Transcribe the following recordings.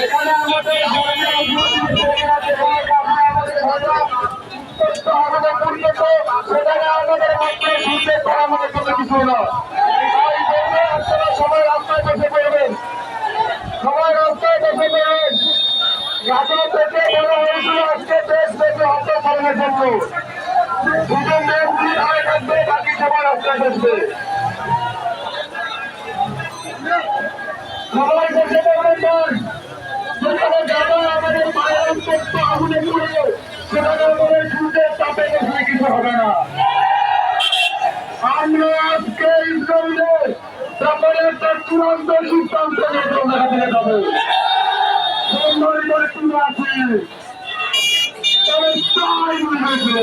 এখানে আমাদের সবাই রাস্তায় বসে পড়বেন, সবাই রাস্তায় বসে পড়বেন। রাজা থেকে বলা হয়েছিল আজকে দেশ থেকে হত্যা করানোর জন্য দুজন মেয়েগুলি দাঁড়িয়ে থাকবে, বাকি সবাই রাস্তায় বসবে। সবাই বসে পড়বেন। যেখানে যারা আমাদের পায়ের অন্তত আগুনে পুড়ে সেখানে আমাদের সূর্যের তাপে বসলে কিছু হবে না। আমরা আজকে ইসরায়েলে ব্যাপারে একটা চূড়ান্ত সিদ্ধান্ত নিয়ে দেখা যাবে। সুন্দরী করে তুলে আছে তবে চাই বুঝেছে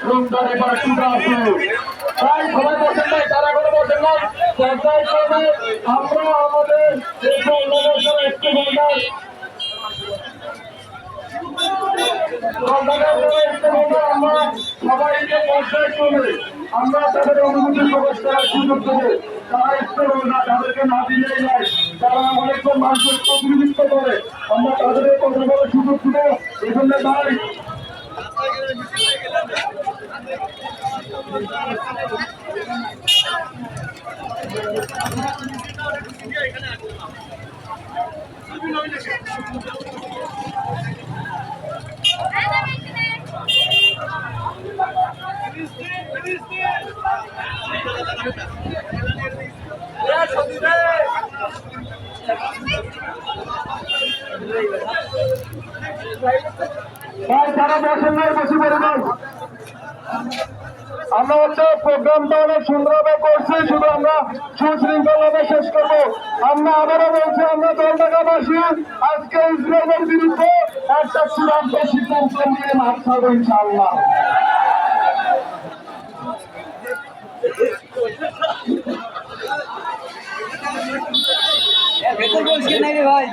সুন্দরী করে তুলে আছে। তাই সবাই বসেন নাই, তারা করে বসেন নাই। আমরা আমাদের একটু ঘন্টায় আমরা সবাইকে পর্যায়ে চলে আমরা তাদের অনুমতি প্রকাশ করার সুযোগ দেবো। তারা ইচ্ছে না, তাদেরকে না দিলেই নয়, তারা অনেকজন মানুষের প্রতিনিধিত্ব করে, আমরা তাদের কথা বলার সুযোগ দেবো। এই জন্য তাই তারা বসেন নাই, বসে পড়বেন। আমরা হচ্ছে প্রোগ্রামটা অনেক সুন্দরভাবে করছি, শুধু আমরা সুশৃঙ্খলভাবে শেষ করবো। আমরা আবারও বলছি, আমরা জলঢাকাবাসী আজকে ইসরায়েলের বিরুদ্ধে একটা চূড়ান্ত সিদ্ধান্ত নিয়ে মাঠ ছাড়বো ইনশাআল্লাহ। ভাই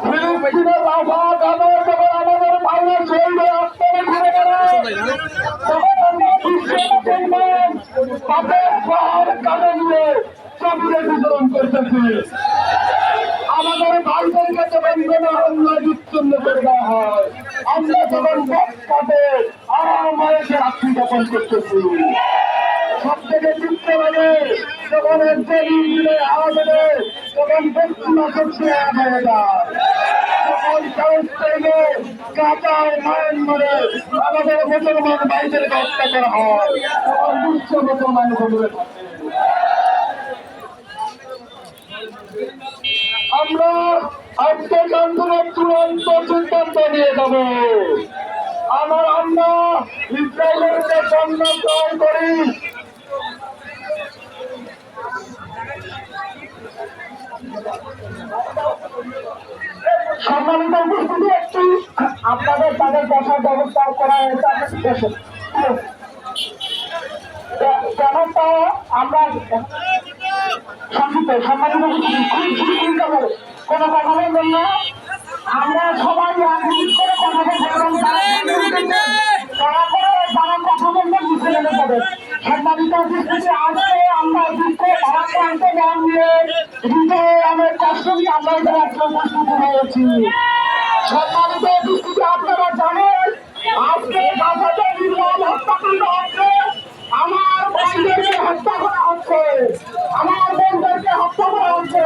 ফিলিস্তিনের রাফা গাজার যখন আমাদের ভাইয়ের শরীরে আত্মনে ঘুরে গেল তখন আমরা মুসলমান তাদের পাহাড় কাঁধে নিয়ে জমিনে বিতরণ করতেছি। আমাদের ভাইদেরকে যখন কোনো হামলায় বিচ্ছিন্ন করে দেওয়া হয়, আমরা যখন পথে আরামায়েসে রাত্রি যাপন করতেছি। সব থেকে চিত্র লাগে যখন একজন ইঞ্জিনে আওয়াজ এলে তখন ব্যক্তিনাশক হয়ে যায়, তখন প্যালেস্টাইনে কাতার মায়ানমারে আমাদের মুসলমান ভাইদেরকে হত্যা করা হয়, তখন বিশ্ব মুসলমান বলে থাকে। আমরা আজকে আন্দোলন চূড়ান্ত সিদ্ধান্ত নিয়ে যাব। আমরা ইসরায়েলের যে পণ্য ক্রয় করি সম্মানিত উপস্থিতি, একটু আপনাদের তাদের বসার ব্যবস্থা করা হয়েছে। কেনটা আমরা সংক্ষিপ্ত সম্মানিত কোনো কথা বলবেন না। আমরা সবাই করে কথা বলবেন, তারা করে যারা কথা বলবেন বুঝে নেমে যাবে। সম্মানিত উপস্থিতি, আজকে আমরা দুঃখ ভারাক্রান্ত মন নিয়ে আন্দোলনের পর সঙ্গে আমরা এখানে একটা উপস্থিত হয়েছি। সম্মানিত উপস্থিতি, আপনারা জানেন আজকে গাজাতে নির্মম হত্যাকাণ্ড হচ্ছে, আমার ভাইদেরকে হত্যা করা হচ্ছে, আমার বোনদেরকে হত্যা করা হচ্ছে।